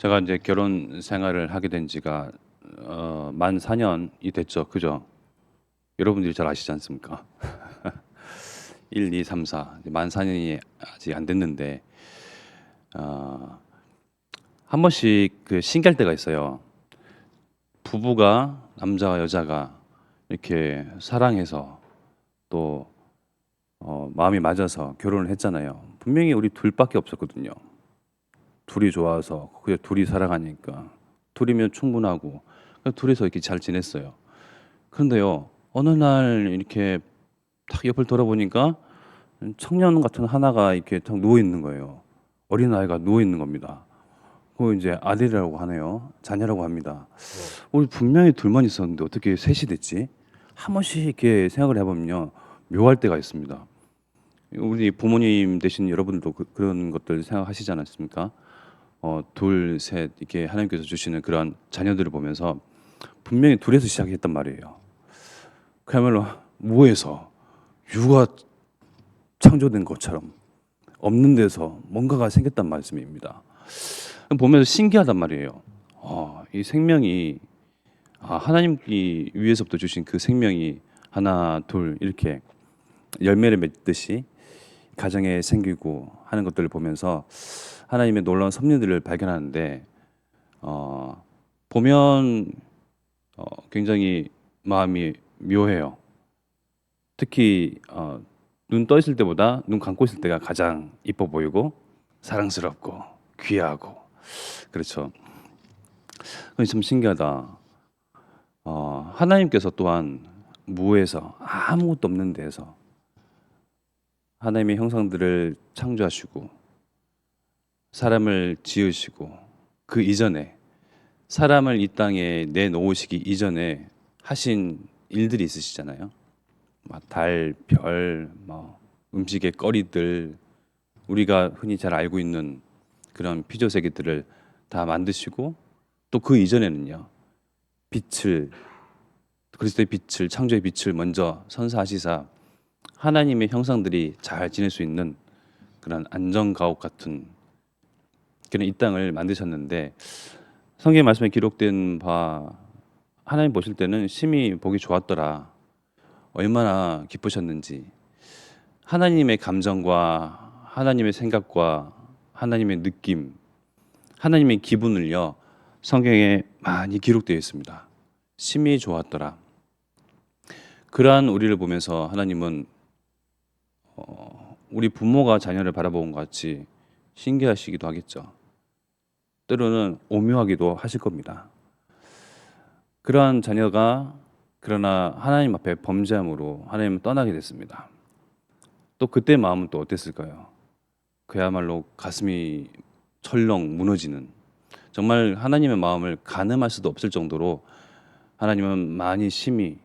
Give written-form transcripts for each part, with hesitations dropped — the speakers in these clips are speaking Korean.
제가 이제 결혼 생활을 하게 된 지가 만 4년이 됐죠. 그죠? 여러분들이 잘 아시지 않습니까? 1, 2, 3, 4. 만 4년이 아직 안 됐는데 어, 한 번씩 그 신기할 때가 있어요. 부부가 남자와 여자가 이렇게 사랑해서 또 마음이 맞아서 결혼을 했잖아요. 분명히 우리 둘밖에 없었거든요. 둘이 좋아서 그냥 둘이 사랑하니까 둘이면 충분하고 그냥 둘이서 이렇게 잘 지냈어요. 그런데요, 어느 날 이렇게 딱 옆을 돌아보니까 청년 같은 하나가 이렇게 딱 누워 있는 거예요. 어린 아이가 누워 있는 겁니다. 그거 이제 아들이라고 하네요. 자녀라고 합니다. 우리 분명히 둘만 있었는데 어떻게 셋이 됐지? 한 번씩 이렇게 생각을 해보면요, 묘할 때가 있습니다. 우리 부모님 되신 여러분들도 그런 것들 생각하시지 않았습니까? 둘, 셋 이렇게 하나님께서 주시는 그런 자녀들을 보면서 분명히 둘에서 시작했단 말이에요. 그야말로 무에서 유가 창조된 것처럼 없는 데서 뭔가가 생겼단 말씀입니다. 보면서 신기하단 말이에요. 이 생명이 하나님이 위에서부터 주신 그 생명이 하나, 둘 이렇게 열매를 맺듯이 가정에 생기고 하는 것들을 보면서 하나님의 놀라운 섭리들을 발견하는데 보면 굉장히 마음이 묘해요. 특히 눈 떠 있을 때보다 눈 감고 있을 때가 가장 이뻐 보이고 사랑스럽고 귀하고 그렇죠. 그게 참 신기하다. 하나님께서 또한 무에서 아무것도 없는 데에서 하나님의 형상들을 창조하시고 사람을 지으시고 그 이전에 사람을 이 땅에 내놓으시기 이전에 하신 일들이 있으시잖아요. 막 달, 별, 뭐 음식의 거리들, 우리가 흔히 잘 알고 있는 그런 피조세계들을 다 만드시고 또 그 이전에는요, 빛을, 그리스도의 빛을, 창조의 빛을 먼저 선사하시사 하나님의 형상들이 잘 지낼 수 있는 그런 안전가옥 같은 그런 이 땅을 만드셨는데, 성경의 말씀에 기록된 바 하나님 보실 때는 심히 보기 좋았더라. 얼마나 기쁘셨는지, 하나님의 감정과 하나님의 생각과 하나님의 느낌, 하나님의 기분을요, 성경에 많이 기록되어 있습니다. 심히 좋았더라. 그러한 우리를 보면서 하나님은 우리 부모가 자녀를 바라본 것 같이 신기하시기도 하겠죠. 때로는 오묘하기도 하실 겁니다. 그러한 자녀가 그러나 하나님 앞에 범죄함으로 하나님을 떠나게 됐습니다. 또 그때 마음은 또 어땠을까요? 그야말로 가슴이 철렁 무너지는, 정말 하나님의 마음을 가늠할 수도 없을 정도로 하나님은 많이 심히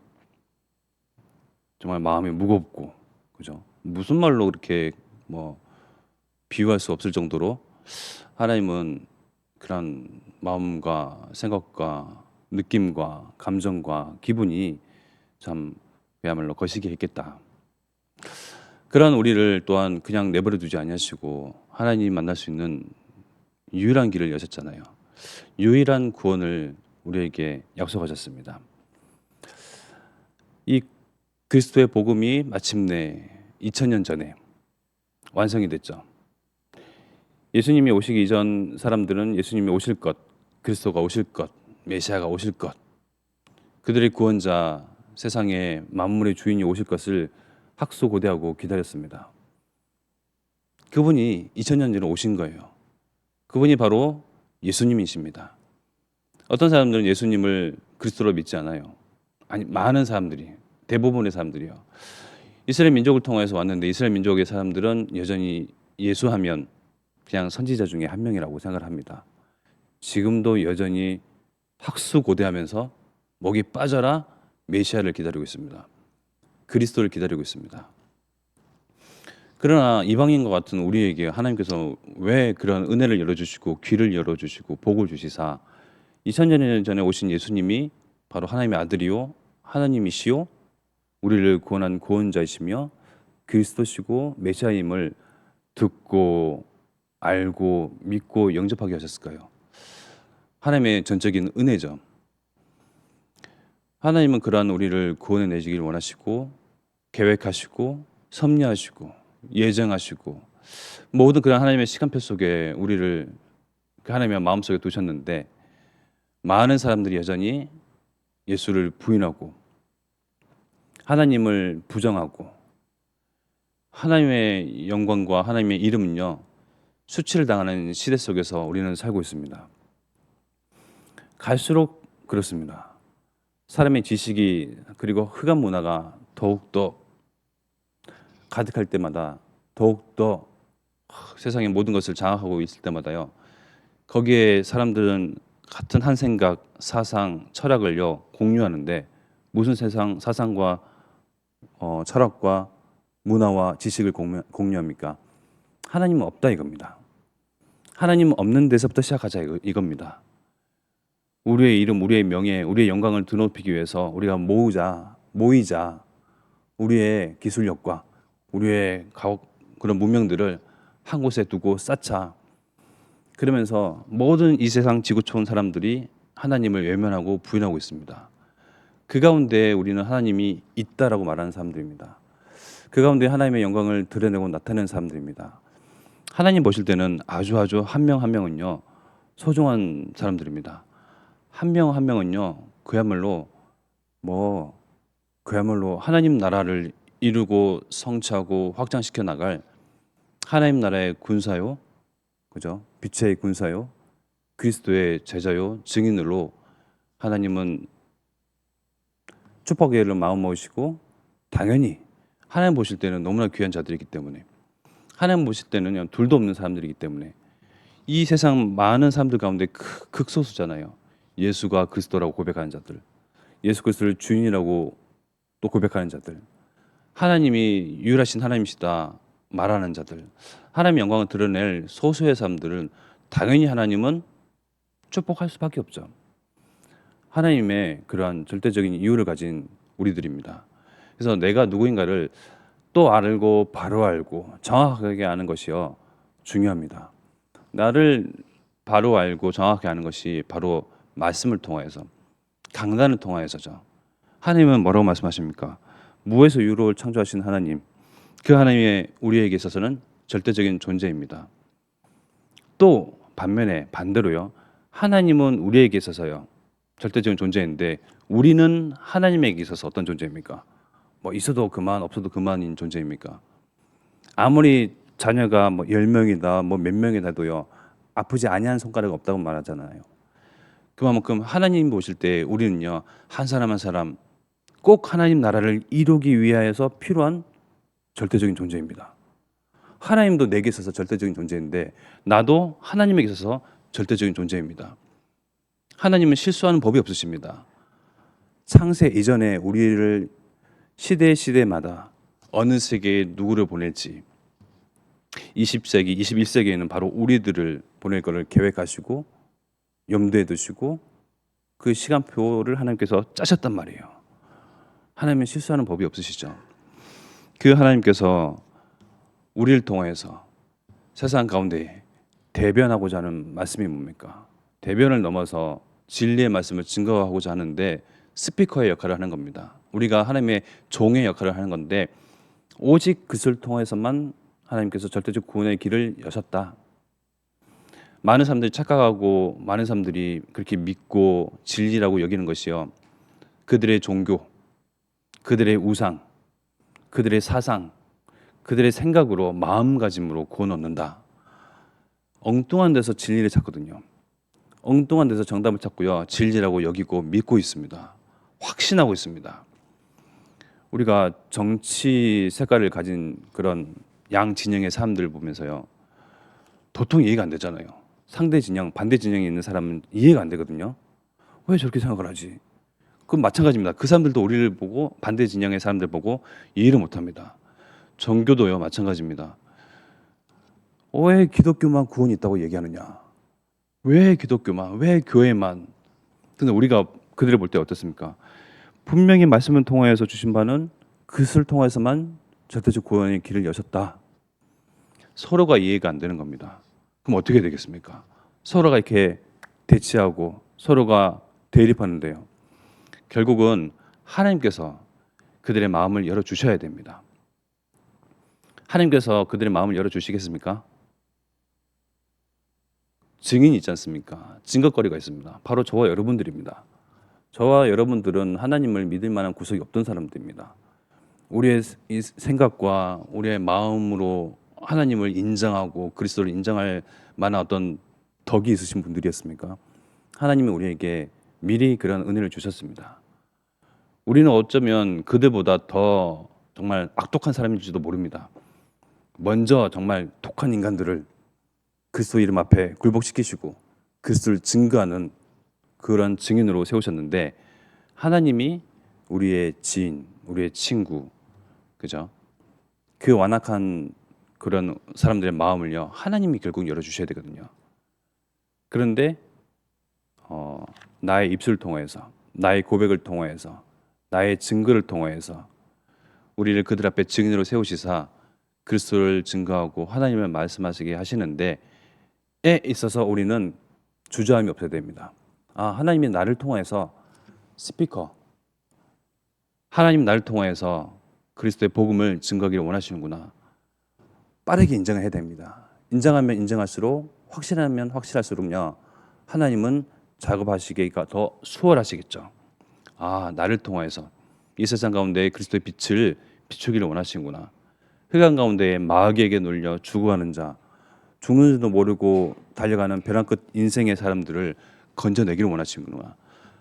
정말 마음이 무겁고, 그죠? 무슨 말로 그렇게 뭐 비유할 수 없을 정도로 하나님은 그런 마음과 생각과 느낌과 감정과 기분이 참 그야말로 거시기 했겠다. 그러한 우리를 또한 그냥 내버려 두지 아니하시고 하나님 만날 수 있는 유일한 길을 여셨잖아요. 유일한 구원을 우리에게 약속하셨습니다. 이 그리스도의 복음이 마침내 2000년 전에 완성이 됐죠. 예수님이 오시기 이전 사람들은 예수님이 오실 것, 그리스도가 오실 것, 메시아가 오실 것, 그들의 구원자, 세상의 만물의 주인이 오실 것을 학수고대하고 기다렸습니다. 그분이 2000년 전에 오신 거예요. 그분이 바로 예수님이십니다. 어떤 사람들은 예수님을 그리스도로 믿지 않아요. 아니, 많은 사람들이, 대부분의 사람들이요. 이스라엘 민족을 통해서 왔는데 이스라엘 민족의 사람들은 여전히 예수하면 그냥 선지자 중에 한 명이라고 생각을 합니다. 지금도 여전히 학수고대하면서 목이 빠져라 메시아를 기다리고 있습니다. 그리스도를 기다리고 있습니다. 그러나 이방인과 같은 우리에게 하나님께서 왜 그런 은혜를 열어주시고 귀를 열어주시고 복을 주시사 2000년 전에 오신 예수님이 바로 하나님의 아들이요 하나님이시요 우리를 구원한 구원자이시며 그리스도시고 메시아임을 듣고 알고 믿고 영접하게 하셨을까요? 하나님의 전적인 은혜죠. 하나님은 그러한 우리를 구원해 내시길 원하시고 계획하시고 섭리하시고 예정하시고 모든 그런 하나님의 시간표 속에 우리를 하나님의 마음속에 두셨는데 많은 사람들이 여전히 예수를 부인하고 하나님을 부정하고 하나님의 영광과 하나님의 이름은요 수치를 당하는 시대 속에서 우리는 살고 있습니다. 갈수록 그렇습니다. 사람의 지식이 그리고 흑암 문화가 더욱더 가득할 때마다 더욱더 세상의 모든 것을 장악하고 있을 때마다요 거기에 사람들은 같은 한 생각, 사상, 철학을요 공유하는데 무슨 세상 사상과 철학과 문화와 지식을 공유합니까? 하나님은 없다 이겁니다. 하나님 없는 데서부터 시작하자 이겁니다. 우리의 이름, 우리의 명예, 우리의 영광을 드높이기 위해서 우리가 모이자 우리의 기술력과 우리의 그런 문명들을 한 곳에 두고 쌓자. 그러면서 모든 이 세상 지구촌 사람들이 하나님을 외면하고 부인하고 있습니다. 그 가운데 우리는 하나님이 있다라고 말하는 사람들입니다. 그 가운데 하나님의 영광을 드러내고 나타내는 사람들입니다. 하나님 보실 때는 아주 한 명 한 명은요 소중한 사람들입니다. 한 명 한 명은요 그야말로 하나님 나라를 이루고 성취하고 확장시켜 나갈 하나님 나라의 군사요, 그죠? 빛의 군사요, 그리스도의 제자요, 증인으로 하나님은 축복의 일을 마음 먹으시고 당연히 하나님 보실 때는 너무나 귀한 자들이기 때문에 하나님 보실 때는 둘도 없는 사람들이기 때문에 이 세상 많은 사람들 가운데 극소수잖아요. 예수가 그리스도라고 고백하는 자들, 예수 그리스도를 주인이라고 또 고백하는 자들, 하나님이 유일하신 하나님이시다 말하는 자들, 하나님의 영광을 드러낼 소수의 사람들은 당연히 하나님은 축복할 수밖에 없죠. 하나님의 그러한 절대적인 이유를 가진 우리들입니다. 그래서 내가 누구인가를 또 알고 바로 알고 정확하게 아는 것이요 중요합니다. 나를 바로 알고 정확하게 아는 것이 바로 말씀을 통하여서 강단을 통하여서죠. 하나님은 뭐라고 말씀하십니까? 무에서 유를 창조하신 하나님, 그 하나님의 우리에게 있어서는 절대적인 존재입니다. 또 반대로요. 하나님은 우리에게 있어서요 절대적인 존재인데 우리는 하나님에게 있어서 어떤 존재입니까? 있어도 그만 없어도 그만인 존재입니까? 아무리 자녀가 10명이다 몇 명이라도요 아프지 아니한 손가락이 없다고 말하잖아요. 그만큼 하나님 보실 때 우리는요 한 사람 한 사람 꼭 하나님 나라를 이루기 위하여서 필요한 절대적인 존재입니다. 하나님도 내게 있어서 절대적인 존재인데 나도 하나님에게 있어서 절대적인 존재입니다. 하나님은 실수하는 법이 없으십니다. 창세 이전에 우리를 시대마다 어느 세계에 누구를 보낼지 20세기, 21세기에는 바로 우리들을 보낼 것을 계획하시고 염두에 두시고 그 시간표를 하나님께서 짜셨단 말이에요. 하나님은 실수하는 법이 없으시죠. 그 하나님께서 우리를 통해서 세상 가운데 대변하고자 하는 말씀이 뭡니까? 대변을 넘어서 진리의 말씀을 증거하고자 하는데 스피커의 역할을 하는 겁니다. 우리가 하나님의 종의 역할을 하는 건데 오직 그것을 통해서만 하나님께서 절대적 구원의 길을 여셨다. 많은 사람들이 착각하고 많은 사람들이 그렇게 믿고 진리라고 여기는 것이요. 그들의 종교, 그들의 우상, 그들의 사상, 그들의 생각으로 마음가짐으로 구원 얻는다. 엉뚱한 데서 진리를 찾거든요. 엉뚱한 데서 정답을 찾고요. 진리라고 여기고 믿고 있습니다. 확신하고 있습니다. 우리가 정치 색깔을 가진 그런 양 진영의 사람들을 보면서요. 도통 이해가 안 되잖아요. 상대 진영, 반대 진영에 있는 사람은 이해가 안 되거든요. 왜 저렇게 생각을 하지? 그건 마찬가지입니다. 그 사람들도 우리를 보고 반대 진영의 사람들 보고 이해를 못합니다. 종교도요 마찬가지입니다. 왜 기독교만 구원이 있다고 얘기하느냐? 왜 기독교만? 왜 교회만? 근데 우리가 그들을 볼 때 어떻습니까? 분명히 말씀을 통하여서 주신 바는 그것을 통해서만 절대적 구원의 길을 여셨다. 서로가 이해가 안 되는 겁니다. 그럼 어떻게 되겠습니까? 서로가 이렇게 대치하고 서로가 대립하는데요. 결국은 하나님께서 그들의 마음을 열어주셔야 됩니다. 하나님께서 그들의 마음을 열어주시겠습니까? 증인이 있지 않습니까? 증거거리가 있습니다. 바로 저와 여러분들입니다. 저와 여러분들은 하나님을 믿을 만한 구석이 없던 사람들입니다. 우리의 이 생각과 우리의 마음으로 하나님을 인정하고 그리스도를 인정할 만한 어떤 덕이 있으신 분들이었습니까? 하나님이 우리에게 미리 그런 은혜를 주셨습니다. 우리는 어쩌면 그들보다 더 정말 악독한 사람일지도 모릅니다. 먼저 정말 독한 인간들을 그리스도 이름 앞에 굴복시키시고 그리스도를 증거하는 그런 증인으로 세우셨는데, 하나님이 우리의 지인, 우리의 친구, 그죠? 그 완악한 그런 사람들의 마음을요, 하나님이 결국 열어주셔야 되거든요. 그런데 나의 입술을 통해서, 나의 고백을 통해서, 나의 증거를 통해서 우리를 그들 앞에 증인으로 세우시사 그리스도를 증거하고 하나님을 말씀하시게 하시는데, 에 있어서 우리는 주저함이 없어야 됩니다. 하나님이 나를 통해서 스피커, 하나님 나를 통해서 그리스도의 복음을 증거하기를 원하시는구나. 빠르게 인정해야 됩니다. 인정하면 인정할수록, 확실하면 확실할수록요, 하나님은 작업하시기가 더 수월하시겠죠. 나를 통해서 이 세상 가운데 그리스도의 빛을 비추기를 원하시는구나. 흑암 가운데 마귀에게 눌려 죽어가는 자, 죽는 줄도 모르고 달려가는 벼랑 끝 인생의 사람들을 건져내기를 원하시는구나.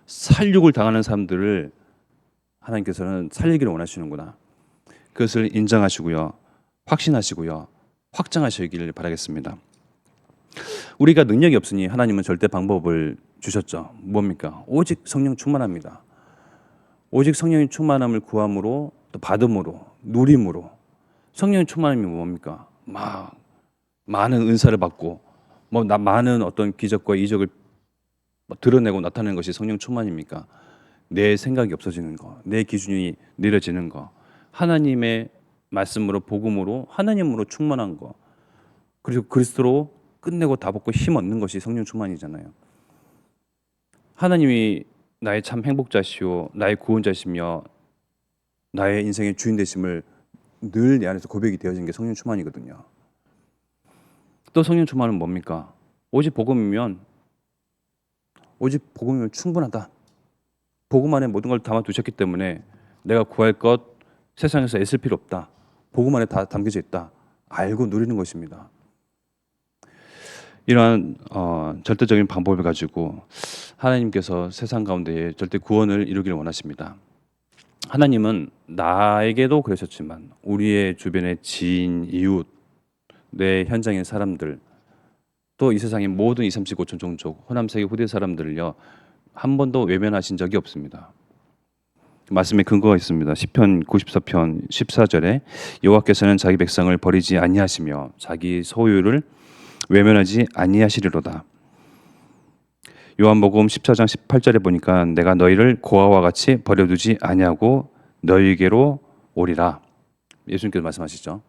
살육을 당하는 사람들을 하나님께서는 살리기를 원하시는구나. 그것을 인정하시고요, 확신하시고요, 확장하시기를 바라겠습니다. 우리가 능력이 없으니 하나님은 절대 방법을 주셨죠. 뭡니까? 오직 성령 충만합니다. 오직 성령의 충만함을 구함으로, 또 받음으로, 누림으로. 성령의 충만함이 뭡니까? 막 많은 은사를 받고 많은 어떤 기적과 이적을 드러내고 나타내는 것이 성령 충만입니까? 내 생각이 없어지는 거, 내 기준이 내려지는 거, 하나님의 말씀으로, 복음으로, 하나님으로 충만한 거, 그리고 그리스도로 끝내고 다 벗고 힘 얻는 것이 성령 충만이잖아요. 하나님이 나의 참 행복자시오, 나의 구원자시며 나의 인생의 주인 되심을 늘 내 안에서 고백이 되어진 게 성령 충만이거든요. 또 성령 충만은 뭡니까? 오직 복음이면 충분하다. 복음 안에 모든 걸 담아 두셨기 때문에 내가 구할 것 세상에서 애쓸 필요 없다. 복음 안에 다 담겨져 있다. 알고 누리는 것입니다. 이러한 절대적인 방법을 가지고 하나님께서 세상 가운데 절대 구원을 이루기를 원하십니다. 하나님은 나에게도 그러셨지만 우리의 주변의 지인, 이웃, 내 현장의 사람들, 또 이 세상의 모든 2, 3, 5천 종족, 호남세계 후대 사람들을요, 한 번도 외면하신 적이 없습니다. 말씀에 근거가 있습니다. 시편 94편 14절에 여호와께서는 자기 백성을 버리지 아니하시며 자기 소유를 외면하지 아니하시리로다. 요한복음 14장 18절에 보니까 내가 너희를 고아와 같이 버려두지 아니하고 너희에게로 오리라. 예수님께서 말씀하시죠.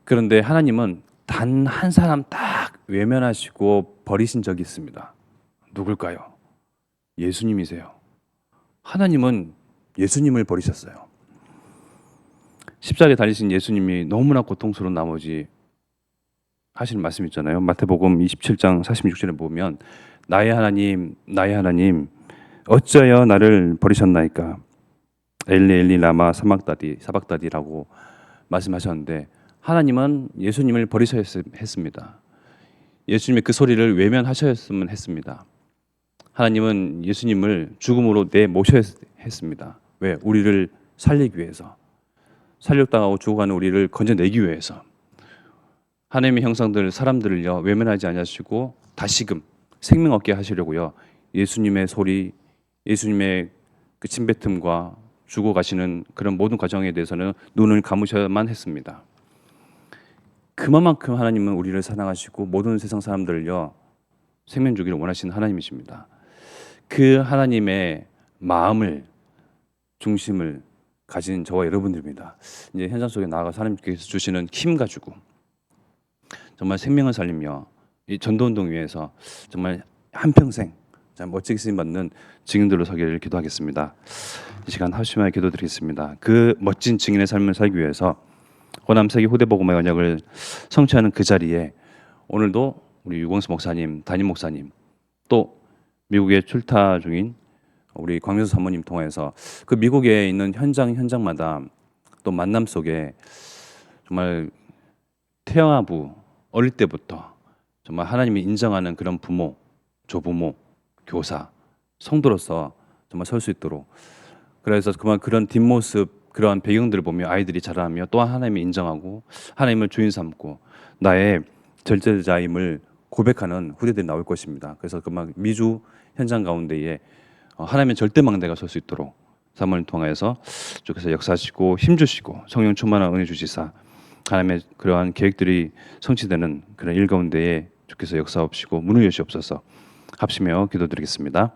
그런데 하나님은 단 한 사람 딱 외면하시고 버리신 적이 있습니다. 누굴까요? 예수님이세요. 하나님은 예수님을 버리셨어요. 십자가에 달리신 예수님이 너무나 고통스러운 나머지 하시는 말씀 있잖아요. 마태복음 27장 46절에 보면 나의 하나님, 나의 하나님, 어찌하여 나를 버리셨나이까? 엘리 엘리 라마 사박다디라고 말씀하셨는데, 하나님은 예수님을 버리셔야 했습니다. 예수님의 그 소리를 외면하셨으면 했습니다. 하나님은 예수님을 죽음으로 내모셔야 했습니다. 왜? 우리를 살리기 위해서, 살육당하고 죽어가는 우리를 건져내기 위해서. 하나님의 형상들, 사람들을요 외면하지 아니하시고 다시금 생명 얻게 하시려고요, 예수님의 소리, 예수님의 그 침뱉음과 죽어가시는 그런 모든 과정에 대해서는 눈을 감으셔야만 했습니다. 그만큼 하나님은 우리를 사랑하시고 모든 세상 사람들을요 생명 주기를 원하시는 하나님이십니다. 그 하나님의 마음을, 중심을 가진 저와 여러분들입니다. 이제 현장 속에 나아가서 하나님께서 주시는 힘 가지고 정말 생명을 살리며 이 전도운동 위해서 정말 한평생 참 멋지게 쓰임 받는 증인들로 서기를 기도하겠습니다. 이 시간 합심하여 기도드리겠습니다. 그 멋진 증인의 삶을 살기 위해서 호남 세계 후대 복음의 언약을 성취하는 그 자리에 오늘도 우리 유광수 목사님, 담임 목사님, 또 미국에 출타 중인 우리 광명수 사모님 통해서 그 미국에 있는 현장마다 또 만남 속에 정말 태영아부 어릴 때부터 정말 하나님이 인정하는 그런 부모, 조부모, 교사, 성도로서 정말 설 수 있도록, 그래서 그런 뒷모습, 그러한 배경들을 보며 아이들이 자라며 또한 하나님을 인정하고 하나님을 주인 삼고 나의 절제자임을 고백하는 후대들이 나올 것입니다. 그래서 그만 미주 현장 가운데에 하나님의 절대망대가 설 수 있도록 사모를 통해서 주께서 역사하시고 힘주시고 성령 충만한 은혜 주시사 하나님의 그러한 계획들이 성취되는 그런 일 가운데에 주께서 역사하시고 문을 여시옵소서. 합심하여 기도드리겠습니다.